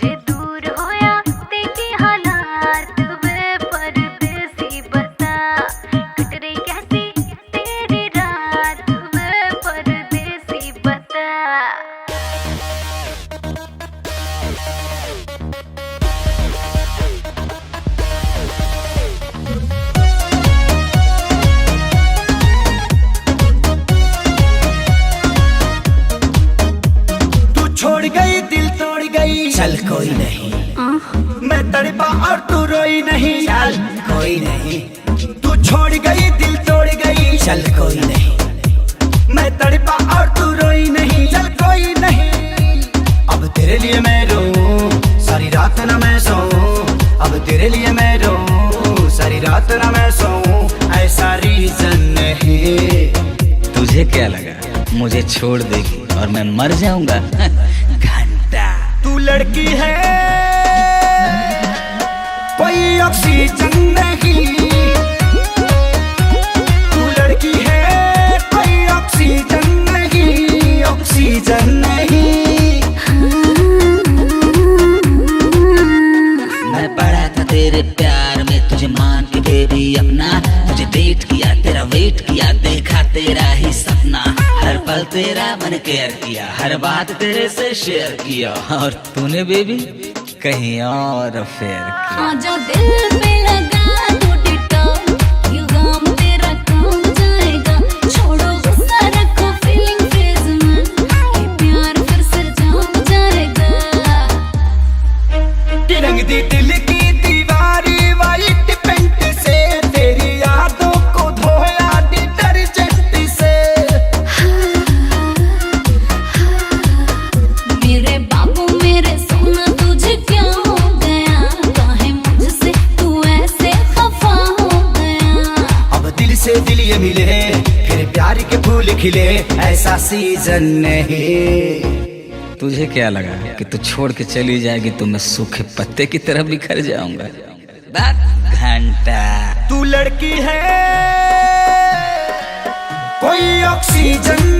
जे दूर होया तेरी हालात वे परदेसी बता, कट रही कैसी तेरी रात वे परदेसी बता। छोड़ गई दिल तोड़ गई, चल कोई नहीं, मैं तड़पा और तू रोई नहीं, चल कोई नहीं। तू छोड़ गई दिल तोड़ गई, चल कोई नहीं, मैं तड़पा और तू रोई नहीं, चल कोई नहीं। अब तेरे लिए मैं रोऊं सारी रात ना मैं सोऊं, अब तेरे लिए मैं रोऊं सारी रात ना मैं सोऊं, ऐसा रीजन नहीं। तुझे क्या लगा मुझे छोड़ देगी और मैं मर जाऊंगा? घंटा तू लड़की है कोई ऑक्सीजन नहीं, तू लड़की है कोई ऑक्सीजन नहीं, ऑक्सीजन नहीं। मैं पड़ा था तेरे प्यार में, तुझे मान के बेबी अपना, तुझे डेट किया तेरा वेट किया, देखा तेरा ही सपना, हर पल तेरा मैंने केयर किया, हर बात तेरे से शेयर किया, और तूने बेबी कहीं और अफेयर किया। हाँ जो दिल पे लगा तो डिटॉल, ये गम तेरा कम जाएगा, छोड़ो गुस्सा रखो फीलिंग फेज में, ये प्यार फिर से जम जाएगा। रंग दी दिल की दीवारी वाइट पेंट से, तेरी यादों को धोया डिटर्जेंट से। मेरे बाबू मेरे सोना तुझे क्या हो गया, काहे मुझसे तू ऐसे खफा हो गया। अब दिल से दिल ये मिले फिर प्यार के फूल खिले, ऐसा सीजन नहीं। तुझे क्या लगा कि तू छोड़ के चली जाएगी तो मैं सूखे पत्ते की तरह बिखर जाऊंगा? घंटा तू लड़की है कोई ऑक्सीजन